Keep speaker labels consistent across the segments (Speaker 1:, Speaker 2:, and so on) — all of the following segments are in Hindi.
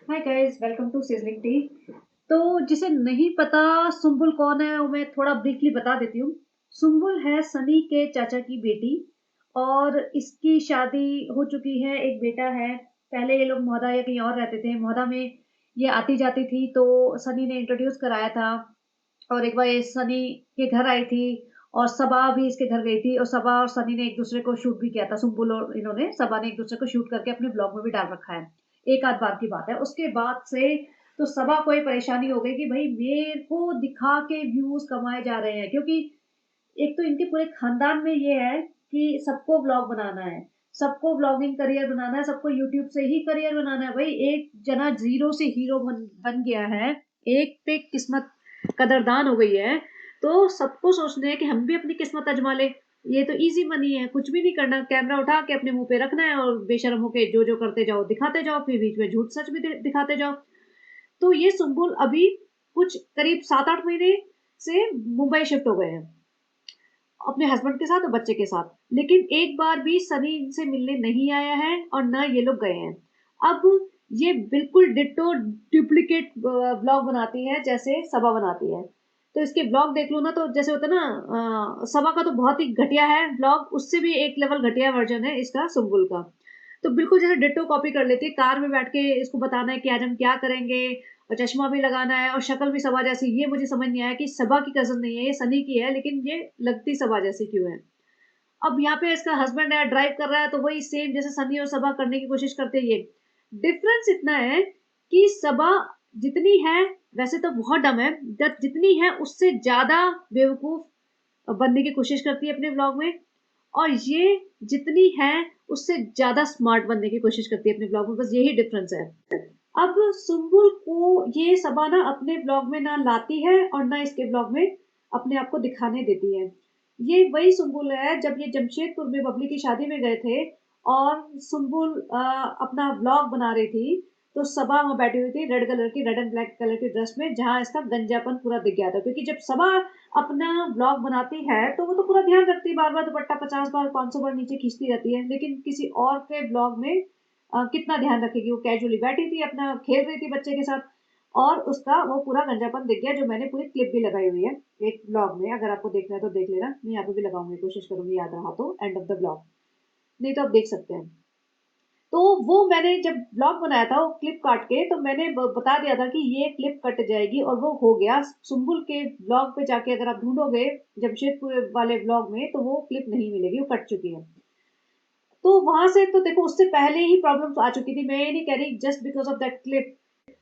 Speaker 1: Hi guys, welcome to sizzling tea. तो जिसे नहीं पता सुम्बुल कौन है वो मैं थोड़ा ब्रीफली बता देती हूँ। सुम्बुल है सनी के चाचा की बेटी और इसकी शादी हो चुकी है, एक बेटा है। पहले ये लोग मोहदा या कहीं और रहते थे। मोहदा में ये आती जाती थी तो सनी ने इंट्रोड्यूस कराया था। और एक बार ये सनी के घर आई थी और सबा भी इसके घर गई थी और सबा और सनी ने एक दूसरे को शूट भी किया था। सुम्बुल और इन्होंने सबा ने एक दूसरे को शूट करके अपने ब्लॉग में भी डाल रखा है। एक आध बार की बात है। उसके बाद से तो सबा को ये परेशानी हो गई कि भाई मेरे को दिखा के व्यूज कमाए जा रहे हैं, क्योंकि एक तो इनके पूरे खानदान में ये है कि सबको व्लॉग बनाना है, सबको व्लॉगिंग करियर बनाना है, सबको यूट्यूब से ही करियर बनाना है। भाई एक जना जीरो से हीरो बन गया है, एक पे किस्मत कदरदान हो गई है, तो सबको सोचना है कि हम भी अपनी किस्मत आजमा ले। ये तो इजी मनी है, कुछ भी नहीं करना, कैमरा उठा के अपने मुंह पे रखना है और बेशर्म होके जो जो करते जाओ दिखाते जाओ, फिर बीच में झूठ सच भी दिखाते जाओ। तो ये सुम्बुल अभी कुछ करीब 7-8 महीने से मुंबई शिफ्ट हो गए हैं अपने हस्बैंड के साथ और बच्चे के साथ। लेकिन एक बार भी सनी इनसे मिलने नहीं आया है और ना ये लोग गए हैं। अब ये बिल्कुल डिट्टो डुप्लीकेट ब्लॉग बनाती है जैसे सबा बनाती है। तो इसके ब्लॉग देख लो ना, तो जैसे होता है ना, सबा का तो बहुत ही घटिया है ब्लॉग, उससे भी एक लेवल घटिया वर्जन है इसका सुम्बुल का। तो बिल्कुल जैसे डिट्टो कॉपी कर लेती है। कार में बैठ के इसको बताना है कि आज हम क्या करेंगे और चश्मा भी लगाना है और शक्ल भी सबा जैसी। ये मुझे समझ नहीं आया कि सबा की कजन नहीं है, ये सनी की है, लेकिन ये लगती सबा जैसी क्यों है। अब यहाँ पे इसका हस्बैंड है, ड्राइव कर रहा है, तो वही सेम जैसे सनी और सबा करने की कोशिश करते हैं। ये डिफरेंस इतना है कि सबा जितनी है वैसे तो बहुत डम है, बट जितनी है उससे ज्यादा बेवकूफ बनने की कोशिश करती है अपने ब्लॉग में। और ये जितनी है उससे ज्यादा स्मार्ट बनने की कोशिश करती है अपने ब्लॉग में। बस यही डिफरेंस है। अब सुम्बुल को ये सबा ना अपने ब्लॉग में ना लाती है और ना इसके ब्लॉग में अपने आप को दिखाने देती है। ये वही सुम्बुल है जब ये जमशेदपुर में बबली की शादी में गए थे और सुम्बुल अपना ब्लॉग बना रही थी। तो सबा वहां बैठी हुई थी रेड कलर की, रेड एंड ब्लैक कलर की ड्रेस में, जहां इसका गंजापन पूरा दिख गया था। क्योंकि जब सबा अपना ब्लॉग बनाती है तो वो तो पूरा ध्यान रखती है, बार बार दुपट्टा 50 बार 500 बार नीचे खींचती रहती है। लेकिन किसी और के ब्लॉग में कितना ध्यान रखेगी। वो कैजुअली बैठी थी, अपना खेल रही थी बच्चे के साथ और उसका वो पूरा गंजापन दिख गया, जो मैंने पूरी क्लिप भी लगाई हुई है एक ब्लॉग में। अगर आपको देखना है तो देख लेना, मैं यहाँ पे भी लगाऊंगी, कोशिश करूंगी याद रहा तो एंड ऑफ द ब्लॉग, नहीं तो आप देख सकते हैं। तो वो मैंने जब ब्लॉग बनाया था वो क्लिप काट के, तो मैंने बता दिया था कि ये क्लिप कट जाएगी और वो हो गया। सुम्बुल के ब्लॉग पे जाके अगर आप ढूंढोगे जमशेदपुर वाले ब्लॉग में तो वो क्लिप नहीं मिलेगी, वो कट चुकी है। तो वहां से तो देखो उससे पहले ही प्रॉब्लम्स आ चुकी थी। मैं ये नहीं कह रही just because of that clip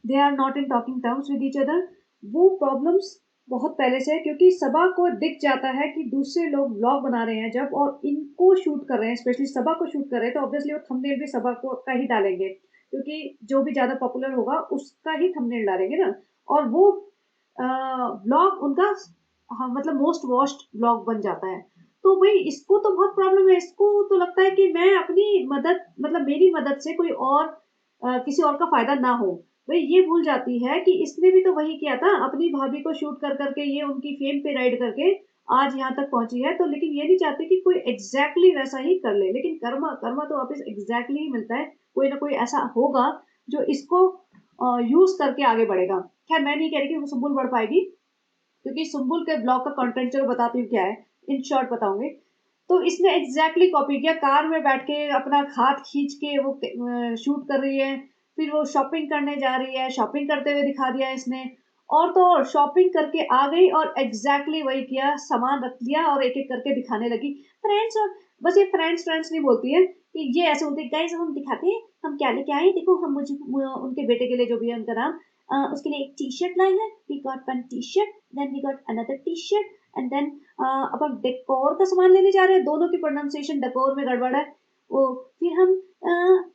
Speaker 1: they are not in talking terms with each other. वो प्रॉब्लम्स बहुत पहले से है, क्योंकि सबा को दिख जाता है कि दूसरे लोग व्लॉग बना रहे हैं जब और इनको शूट कर रहे हैं, स्पेशली सबा को शूट कर रहे हैं, तो ऑब्वियसली वो थंबनेल भी सबा को का ही डालेंगे, क्योंकि जो भी ज्यादा पॉपुलर होगा उसका ही थंबनेल डालेंगे ना। और वो ब्लॉग उनका, हाँ, मतलब मोस्ट वॉच्ड ब्लॉग बन जाता है। तो भाई इसको तो बहुत प्रॉब्लम है। इसको तो लगता है कि मैं अपनी मदद, मतलब मेरी मदद से कोई और किसी और का फायदा ना हो। भाई ये भूल जाती है कि इसने भी तो वही किया था, अपनी भाभी को शूट कर करके ये उनकी फेम पे राइड करके आज यहाँ तक पहुंची है। तो लेकिन ये नहीं चाहती कि कोई एग्जैक्टली वैसा ही कर ले। लेकिन कर्मा कर्मा तो वापिस एग्जैक्टली ही मिलता है। कोई ना कोई ऐसा होगा जो इसको यूज करके आगे बढ़ेगा। खैर मैं नहीं कह रही कि वो सुम्बुल बढ़ पाएगी, क्योंकि सुम्बुल के ब्लॉग का कंटेंट चलो बताती हूँ क्या है, इन शॉर्ट बताऊंगी। तो इसने एग्जैक्टली कॉपी किया। कार में बैठ के अपना हाथ खींच के वो शूट कर रही है, फिर वो शॉपिंग करने जा रही है, शॉपिंग करते हुए दिखा दिया इसने। और तो और शॉपिंग करके आ गई और एग्जैक्टली वही किया, सामान रख लिया और एक एक करके दिखाने लगी फ्रेंड्स। और बस ये फ्रेंड्स फ्रेंड्स नहीं बोलती है, कि ये ऐसे बोलती है गाइस हम दिखाते हैं हम क्या लेके आए, देखो हम मुझे उनके बेटे के लिए जो भी है उनका नाम, उसके लिए एक टी शर्ट लाई है, we got one T shirt, then we got another T shirt, and then अब हम डेकोर का सामान लेने जा रहे हैं। दोनों की प्रोनाउंसिएशन डेकोर में गड़बड़ है। वो फिर हम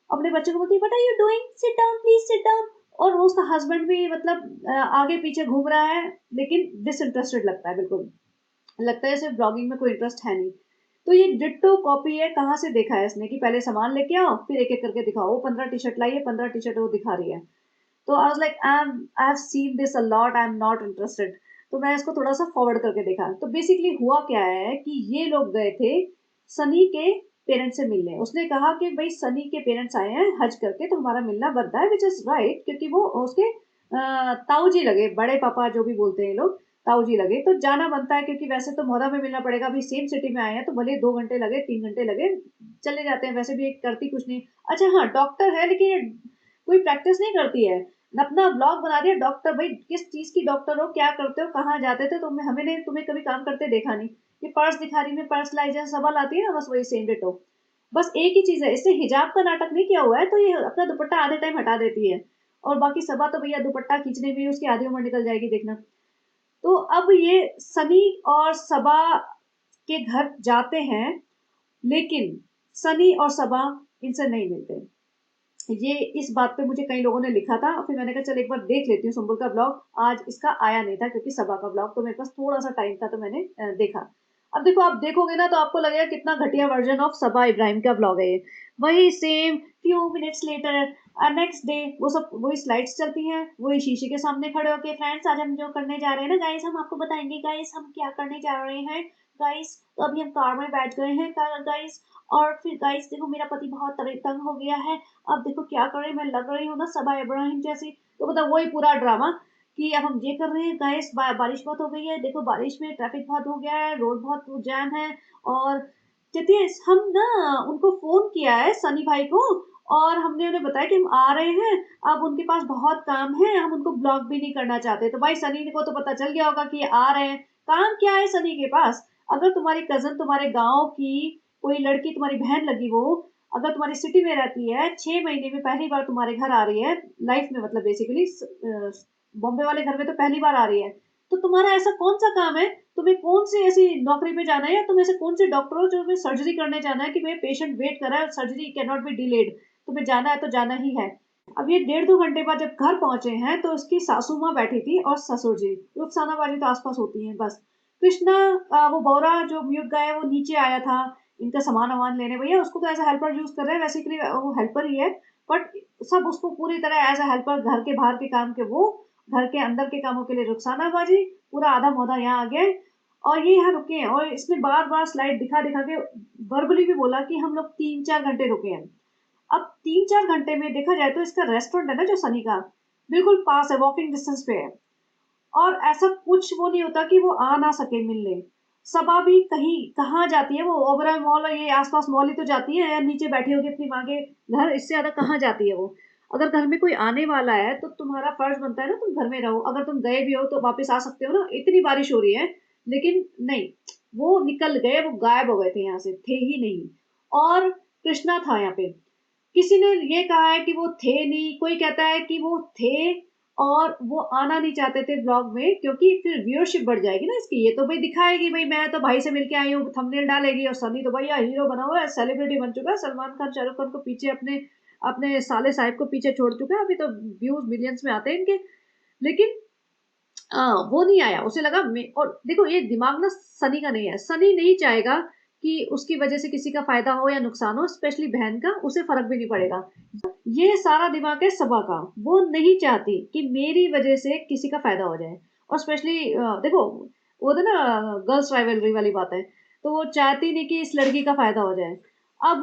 Speaker 1: अपने बच्चों को बोलते हैं what are you doing, sit down please sit down. और वो उसका हस्बैंड भी मतलब आगे पीछे घूम रहा है, लेकिन डिसइंटरेस्टेड लगता है, बिल्कुल लगता है इसे ब्लॉगिंग में कोई इंटरेस्ट है नहीं। तो ये डिट्टो कॉपी है। कहाँ से देखा है इसने कि पहले सामान लेके आओ फिर एक एक करके दिखाओ। वो 15 टी शर्ट लाई है, 15 टी शर्ट वो दिखा रही है। तो I was like I have seen this a lot, I am not interested. तो मैं इसको थोड़ा सा फॉरवर्ड करके देखा। तो बेसिकली हुआ क्या है कि ये लोग गए थे सनी के पेरेंट्स से मिलने। उसने कहा कि भाई सनी के पेरेंट्स आए हैं हज करके, तो हमारा मिलना बनता है, विच इज राइट, क्योंकि वो उसके ताऊ जी लगे, बड़े पापा जो भी बोलते हैं लोग, ताऊ जी लगे, तो जाना बनता है, क्योंकि वैसे तो मोहदा में मिलना पड़ेगा, अभी सेम सिटी में आए हैं तो भले 2 घंटे लगे 3 घंटे लगे चले जाते हैं, वैसे भी एक करती कुछ नहीं। अच्छा हाँ, डॉक्टर है लेकिन ये कोई प्रैक्टिस नहीं करती है, अपना ब्लॉग बना दिया डॉक्टर। भाई किस चीज की डॉक्टर हो, क्या करते हो, कहाँ जाते थे, तो हमें ने तुम्हें कभी काम करते देखा नहीं। ये पर्स दिखा रही, मैं पर्स लाई, जैसे सवाल आती है ना, बस वही सेम डिटो। बस एक ही चीज है, इससे हिजाब का नाटक नहीं किया हुआ है, तो ये अपना दुपट्टा आधे टाइम हटा देती है, और बाकी सबा तो भैया दुपट्टा खींचने में उसकी आधी उम्र निकल जाएगी, देखना। तो अब ये सनी और सबा के घर जाते हैं, लेकिन सनी और सबा इनसे नहीं मिलते। ये इस बात पे मुझे कई लोगों ने लिखा था, फिर मैंने कहा चल एक बार देख लेती हूँ सुम्बुल का ब्लॉग। आज इसका आया नहीं था क्योंकि सबा का ब्लॉग, तो मेरे पास थोड़ा सा टाइम था, तो मैंने देखा। अब देखो, आप देखोगे ना तो आपको लगेगा कितना घटिया वर्जन ऑफ सबा इब्राहिम का ब्लॉग है ये। वही same few minutes later, next day, वो सब वही स्लाइड्स चलती हैं, वही शीशे के सामने खड़े होके, फ्रेंड्स आज हम जो करने जा रहे हैं ना गाइस, हम आपको बताएंगे गाइस हम क्या करने जा रहे हैं गाइस, तो अभी हम कार में बैठ गए हैं गाइस, और फिर गाइस देखो मेरा पति बहुत तंग हो गया है, अब देखो क्या करें, मैं लग रही हूँ ना सबा इब्राहिम जैसी। तो मतलब वही पूरा ड्रामा कि अब हम ये कर रहे हैं गाइस, बारिश बहुत हो गई है, देखो बारिश में ट्रैफिक बहुत हो गया है, रोड बहुत जैम है, और कहती है हम ना उनको फोन किया है सनी भाई को, और हमने उन्हें बताया कि हम आ रहे हैं, अब उनके पास बहुत काम है, हम उनको ब्लॉक भी नहीं करना चाहते। तो भाई सनी को तो पता चल गया होगा कि आ रहे हैं, काम क्या है सनी के पास। अगर तुम्हारी कजन तुम्हारे गाँव की कोई लड़की तुम्हारी बहन लगी, वो अगर तुम्हारी सिटी में रहती है, 6 महीने में पहली बार तुम्हारे घर आ रही है लाइफ में, मतलब बेसिकली बॉम्बे वाले घर में तो पहली बार आ रही है, तो तुम्हारा ऐसा कौन सा काम है, तुम्हें कौन सी ऐसी नौकरी पे जाना है, या तुम ऐसे कौन से डॉक्टर हो जो तुम्हें सर्जरी करने जाना है कि भाई पेशेंट वेट कर रहा है, surgery can not be delayed, तुम्हें जाना है तो जाना ही है। अब ये 1.5-2 घंटे बाद जब घर पहुंचे हैं, तो उसकी सासू माँ बैठी थी और ससुर जी, रुखसाना बाजी तो आसपास होती है बस। कृष्णा वो बौरा जो म्यूट गाय है, वो नीचे आया था इनका सामान वामान लेने, भैया उसको तो एज अ हेल्पर यूज कर रहे हैं, बेसिकली वो हेल्पर ही है, बट सब उसको पूरी तरह एज अ हेल्पर, घर के बाहर के काम के वो, घर के अंदर के कामों के लिए रुखसाना बाजी, पूरा आधा मौधा यहाँ आ गया, और ये यहाँ रुके हैं, और इसने बार बार स्लाइड दिखा दिखा के वर्बली भी बोला कि हम लोग 3-4 घंटे रुके हैं। अब 3-4 घंटे में देखा जाए तो इसका रेस्टोरेंट है ना जो सनी का, बिल्कुल पास है, वॉकिंग डिस्टेंस पे है, और ऐसा कुछ वो नहीं होता कि वो आ ना सके मिलने। सबा भी कहीं कहाँ जाती है, वो ओबराय मॉल और ये आसपास मॉल ही तो जाती है, या नीचे बैठी होगी अपनी माँ के घर, इससे ज्यादा कहाँ जाती है वो। अगर घर में कोई आने वाला है तो तुम्हारा फर्ज बनता है ना तुम घर में रहो, अगर तुम गए भी हो तो वापस आ सकते हो ना, इतनी बारिश हो रही है, लेकिन नहीं, वो निकल गए, वो गायब हो गए थे, यहाँ से थे ही नहीं। और कृष्णा था यहाँ पे, किसी ने ये कहा है कि वो थे नहीं, कोई कहता है कि वो थे और वो आना नहीं चाहते थे ब्लॉग में, क्योंकि फिर व्यूअरशिप बढ़ जाएगी ना इसकी, ये तो भाई दिखाएगी भाई मैं तो भाई से मिलके आई हूँ, थंबनेल डालेगी, और सनी तो भैया हीरो बना हुआ है, सेलिब्रिटी बन चुका है, सलमान खान शाहरुख खान को पीछे, अपने अपने साले साहिब को पीछे छोड़ चुका है, अभी तो व्यूज मिलियंस में आते हैं इनके। लेकिन वो नहीं आया, उसे लगा और देखो ये दिमाग ना सनी का नहीं है, सनी नहीं चाहेगा कि उसकी वजह से किसी का फायदा हो या नुकसान हो, स्पेशली बहन का, उसे फर्क भी नहीं पड़ेगा। ये सारा दिमाग है सबा का, वो नहीं चाहती कि मेरी वजह से किसी का फायदा हो जाए, और स्पेशली देखो वो तो ना गर्ल्स राइवलरी वाली बात है, तो वो चाहती नहीं कि इस लड़की का फायदा हो जाए। अब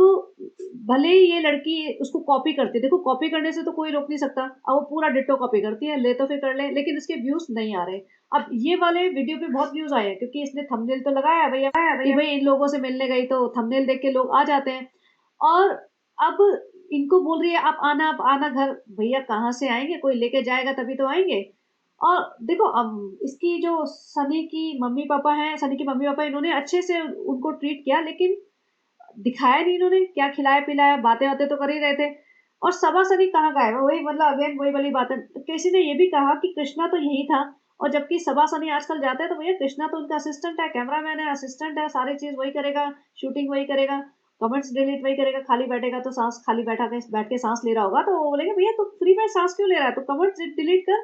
Speaker 1: भले ही ये लड़की उसको कॉपी करती है, देखो कॉपी करने से तो कोई रोक नहीं सकता, अब वो पूरा डिट्टो कॉपी करती है, ले तो फिर कर ले, लेकिन इसके व्यूज नहीं आ रहे। अब ये वाले वीडियो पे बहुत व्यूज आए हैं क्योंकि इसने थंबनेल तो लगाया है भैया कि भाई इन लोगों से मिलने गई, तो थंबनेल देख के लोग आ जाते हैं। और अब इनको बोल रही है आप आना घर, भैया कहाँ से आएंगे, कोई लेके जाएगा तभी तो आएंगे। और देखो अब इसकी जो सनी की मम्मी पापा हैं, सनी के मम्मी पापा, इन्होंने अच्छे से उनको ट्रीट किया, लेकिन दिखाया नहीं इन्होंने क्या खिलाया पिलाया, बातें बातें तो कर ही रहे थे। और सबा सनी कहाँ गए, वही मतलब अगेन वही वाली बात है। किसी ने ये भी कहा कि कृष्णा तो यही था, और जबकि सबा सनी आजकल जाते हैं तो भैया कृष्णा तो उनका असिस्टेंट है, कैमरामैन है, असिस्टेंट है, सारी चीज वही करेगा, शूटिंग वही करेगा, कमेंट्स डिलीट वही करेगा, खाली बैठेगा तो सांस, खाली बैठ के सांस ले रहा होगा तो वो बोलेंगे भैया तू फ्री में सांस क्यों ले रहा है, तो कमेंट्स डिलीट कर।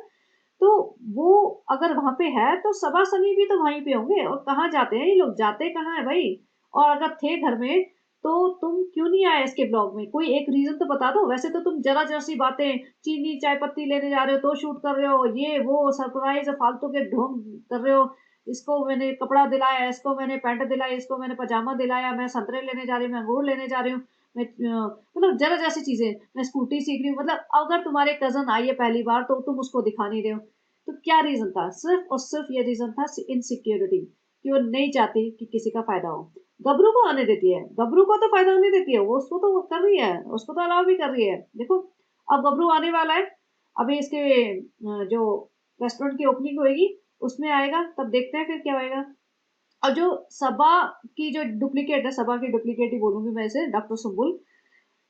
Speaker 1: तो वो अगर वहां पे है तो सबा सनी भी तो वहीं पे होंगे, और कहाँ जाते हैं ये लोग, जाते कहाँ है भाई। और अगर थे घर में तो तुम क्यों नहीं आए इसके ब्लॉग में, कोई एक रीजन तो बता दो। वैसे तो तुम जरा जरा सी बातें, चीनी चाय पत्ती लेने जा रहे हो तो शूट कर रहे हो, ये वो सरप्राइज फालतू के ढोंग कर रहे हो, इसको मैंने कपड़ा दिलाया, इसको मैंने पैंट दिलाई, इसको मैंने पजामा दिलाया, मैं संतरे लेने जा रही हूँ, मैं अंगूर लेने जा रही हूँ, मैं मतलब जरा जैसी चीजें, मैं स्कूटी सीख रही हूँ। मतलब अगर तुम्हारे कजन आई है पहली बार तो तुम उसको दिखा नहीं रहे हो, तो क्या रीजन था? सिर्फ और सिर्फ ये रीजन था इनसिक्योरिटी, कि वो नहीं चाहती कि किसी का फायदा हो। गबरू को आने देती है, गबरू को तो फायदा होने देती है, वो उसको तो कर रही है, उसको तो अलाउ भी कर रही है। देखो अब गबरू आने वाला है, अभी इसके जो रेस्टोरेंट की ओपनिंग होगी उसमें आएगा, तब देखते हैं फिर क्या होएगा। और जो सबा की जो डुप्लीकेट है, सबा की डुप्लीकेट ही बोलूंगी मैं इसे, डॉक्टर सुम्बुल,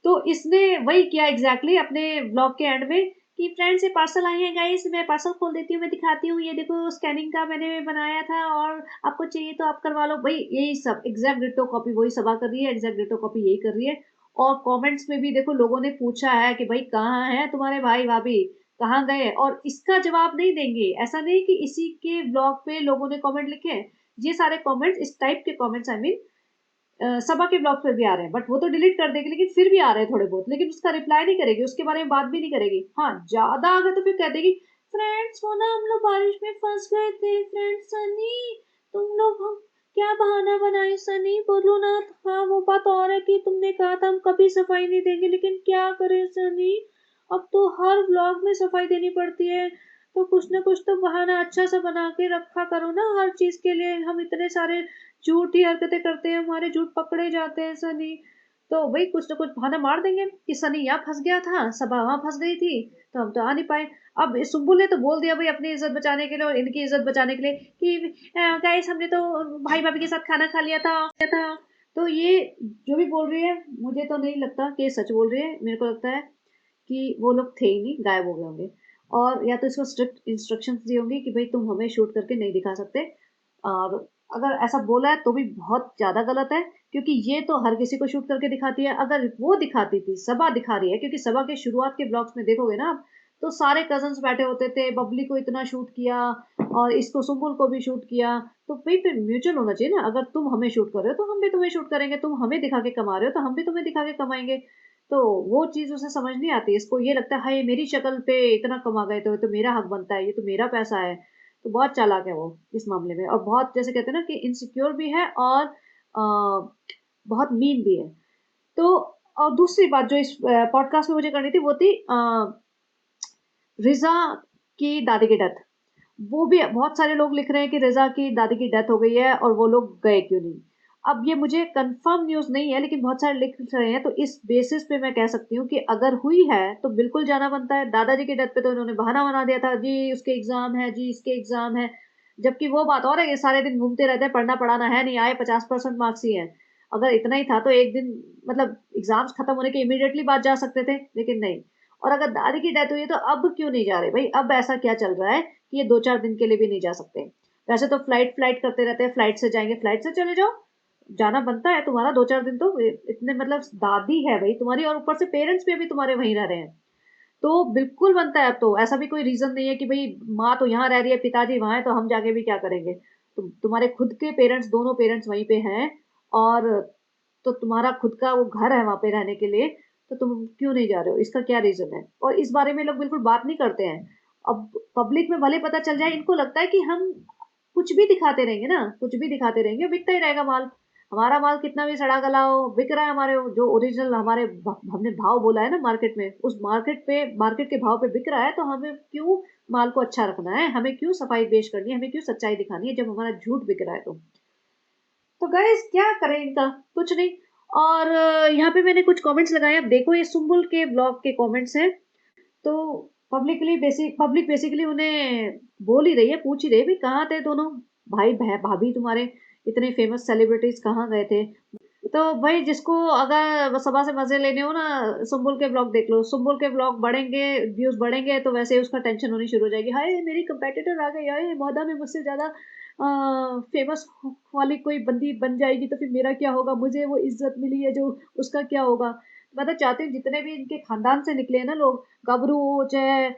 Speaker 1: तो इसने वही किया एग्जैक्टली अपने ब्लॉग के एंड में कि फ्रेंड्स ये पार्सल आए हैं गाइस, मैं पार्सल खोल देती हूँ, मैं दिखाती हूँ, ये देखो स्कैनिंग का मैंने बनाया था और आपको चाहिए तो आप करवा लो। भाई यही सब एग्जैक्ट डिटो कॉपी वही सबा कर रही है, एग्जैक्ट डिटो कॉपी यही कर रही है। और कमेंट्स में भी देखो लोगों ने पूछा है कि भाई कहाँ है तुम्हारे भाई भाभी, कहाँ गए, और इसका जवाब नहीं देंगे। ऐसा नहीं कि इसी के ब्लॉग पे लोगों ने कमेंट लिखे हैं, ये सारे कमेंट्स इस टाइप के कमेंट्स आई मीन सबा के ब्लॉग पे भी आ रहे हैं, बट वो तो डिलीट कर देगी, लेकिन फिर भी आ रहे हैं थोड़े बहुत, लेकिन उसका रिप्लाई नहीं करेगी, उसके बारे में बात भी नहीं करेगी। हाँ ज्यादा आ गए तो फिर कह देगी फ्रेंड्स वो ना हम लोग बारिश में फंस गए थे, फ्रेंड्स सनी तुम लोग हम क्या बहाना बनाए, सनी बोलो ना। हाँ वो बात और है कि तुमने कहा था हम कभी सफाई नहीं देंगे, लेकिन क्या करें सनी, अब तो हर व्लॉग में सफाई देनी पड़ती है, तो कुछ ना कुछ तो बहाना अच्छा सा बना के रखा करो ना हर चीज के लिए। हम इतने सारे झूठी हरकतें करते हैं, हमारे झूठ पकड़े जाते हैं सनी, तो वही कुछ ना कुछ बहाना मार देंगे कि सनी यहाँ फंस गया था, सबा वहां फंस गई थी, तो हम तो आ नहीं पाए। अब इस सुम्बुल ने तो बोल दिया भाई अपनी इज्जत बचाने के लिए और इनकी इज्जत बचाने के लिए कि गाइस हमने तो भाई भाभी के साथ खाना खा लिया था। तो ये जो भी बोल रही है मुझे तो नहीं लगता कि ये सच बोल रही है, मेरे को लगता है कि वो लोग थे ही नहीं, गायब हो गए होंगे। और या तो इसको स्ट्रिक्ट इंस्ट्रक्शंस दी होंगी कि भाई तुम हमें शूट करके नहीं दिखा सकते। और अगर ऐसा बोला है तो भी बहुत ज्यादा गलत है, क्योंकि ये तो हर किसी को शूट करके दिखाती है। अगर वो दिखाती थी, सबा दिखा रही है, क्योंकि सबा के शुरुआत के ब्लॉग्स में देखोगे ना आप, तो सारे कजन्स बैठे होते थे, बबली को इतना शूट किया और इसको सुम्बुल को भी शूट किया। तो भाई फिर म्यूचुअल होना चाहिए ना, अगर तुम हमें शूट कर रहे हो तो हम भी तुम्हें शूट करेंगे, तुम हमें दिखा के कमा रहे हो तो हम भी तुम्हें दिखा के कमाएंगे। तो वो चीज उसे समझ नहीं आती, इसको ये लगता है हाय मेरी शक्ल पे इतना कमा गए तो मेरा हक बनता है, ये तो मेरा पैसा है। तो बहुत चालाक है वो इस मामले में, और बहुत जैसे कहते हैं ना कि इनसिक्योर भी है और बहुत मीन भी है। तो और दूसरी बात जो इस पॉडकास्ट में मुझे करनी थी वो थी रिजा की दादी की डेथ। वो भी बहुत सारे लोग लिख रहे हैं कि रिजा की दादी की डेथ हो गई है और वो लोग गए क्यों नहीं। अब ये मुझे कंफर्म न्यूज नहीं है, लेकिन बहुत सारे लिख रहे हैं, तो इस बेसिस पे मैं कह सकती हूँ कि अगर हुई है तो बिल्कुल जाना बनता है। दादाजी की डेथ पे तो इन्होंने बहाना बना दिया था, जी उसके एग्जाम है, जी इसके एग्जाम है, जबकि वो बात और है कि सारे दिन घूमते रहते हैं, पढ़ना पढ़ाना है नहीं, आए 50% मार्क्स ही है। अगर इतना ही था तो एक दिन मतलब एग्जाम्स खत्म होने के इमीडिएटली बाद जा सकते थे, लेकिन नहीं। और अगर दादी की डेथ हुई है तो अब क्यों नहीं जा रहे भाई, अब ऐसा क्या चल रहा है कि ये 2-4 दिन के लिए भी नहीं जा सकते? वैसे तो फ्लाइट फ्लाइट करते रहते हैं, फ्लाइट से जाएंगे, फ्लाइट से चले जाओ, जाना बनता है तुम्हारा 2-4 दिन तो। इतने मतलब दादी है भाई तुम्हारी, और ऊपर से पेरेंट्स भी अभी तुम्हारे वहीं रह रहे हैं, तो बिल्कुल बनता है। अब तो ऐसा भी कोई रीजन नहीं है कि भाई माँ तो यहाँ रह रही है, पिताजी वहां है, तो हम जाके भी क्या करेंगे। तुम्हारे खुद के पेरेंट्स, दोनों पेरेंट्स वहीं पे हैं, और तो तुम्हारा खुद का वो घर है वहां पे रहने के लिए, तो तुम क्यों नहीं जा रहे हो, इसका क्या रीजन है? और इस बारे में लोग बिल्कुल बात नहीं करते हैं। अब पब्लिक में भले पता चल जाए, इनको लगता है कि हम कुछ भी दिखाते रहेंगे ना, कुछ भी दिखाते रहेंगे, बिकता ही रहेगा माल। हमारा माल कितना भी सड़ा गला हो, बिक रहा है, हमारे जो ओरिजिनल हमारे हमने भाव बोला है ना मार्केट में, उस मार्केट के भाव पे बिक रहा है, तो हमें क्यों माल को अच्छा रखना है, हमें क्यों सफाई पेश करनी है, हमें क्यों सच्चाई दिखानी है जब हमारा झूठ बिक रहा है। तो गाइस क्या करें इनका, कुछ नहीं। और यहाँ पे मैंने कुछ कमेंट्स लगाए, अब देखो ये सुम्बुल के ब्लॉग के कमेंट्स हैं। तो पब्लिक बेसिकली उन्हें बोल ही रही है, पूछ ही रही है भी कहाँ थे दोनों भाई भाभी तुम्हारे, इतने फेमस सेलिब्रिटीज कहाँ गए थे। तो भाई जिसको अगर सभा से मजे लेने हो ना, सुम्बुल के ब्लॉग देख लो, सुम्बुल के ब्लॉग बढ़ेंगे, व्यूज बढ़ेंगे, तो वैसे ही उसका टेंशन होनी शुरू हो जाएगी, हाय मेरी कंपेटिटर आ गई, हाय मौदा में मुझसे ज्यादा फेमस वाली कोई बंदी बन जाएगी, तो फिर मेरा क्या होगा, मुझे वो इज्जत मिली है जो, उसका क्या होगा। मैं तो चाहती हूँ जितने भी इनके खानदान से निकले हैं ना लोग, गबरू हो चाहे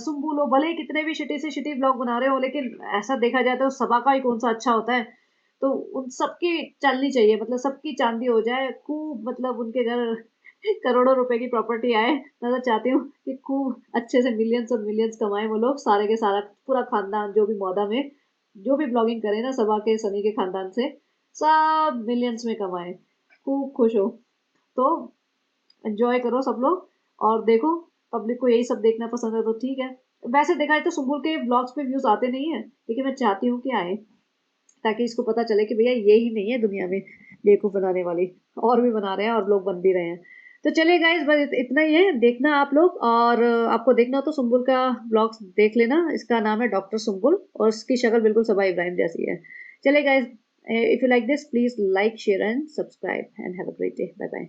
Speaker 1: सुम्बुल हो, भले ही कितने भी शिटी से शिटी ब्लॉग बना रहे हो, लेकिन ऐसा देखा जाए तो सभा का ही कौन सा अच्छा होता है। तो उन सबकी चलनी चाहिए, मतलब सबकी चांदी हो जाए खूब, मतलब उनके घर करोड़ों रुपए की प्रॉपर्टी आए। मैं तो चाहती हूँ कि खूब अच्छे से मिलियंस और मिलियंस कमाए वो लोग, सारे के सारा पूरा खानदान जो भी मौदा में।
Speaker 2: जो भी ब्लॉगिंग करे ना सबा के सनी के खानदान से, सब मिलियंस में कमाए, खूब खुश हो। तो एंजॉय करो सब लोग, और देखो पब्लिक को यही सब देखना पसंद है तो ठीक है। वैसे देखा है तो सुम्बुल के ब्लॉग्स पे व्यूज आते नहीं है, लेकिन मैं चाहती हूँ कि आए, ताकि इसको पता चले कि भैया ये ही नहीं है दुनिया में बेवकूफ़ बनाने वाली, और भी बना रहे हैं और लोग बन भी रहे हैं। तो चलिए गाइस, बस इतना ही है, देखना आप लोग, और आपको देखना हो तो सुम्बुल का ब्लॉग्स देख लेना। इसका नाम है डॉक्टर सुम्बुल, और उसकी शक्ल बिल्कुल सबा इब्राहिम जैसी है। चलिए guys, if you like this please like share and subscribe and have a great day, bye bye.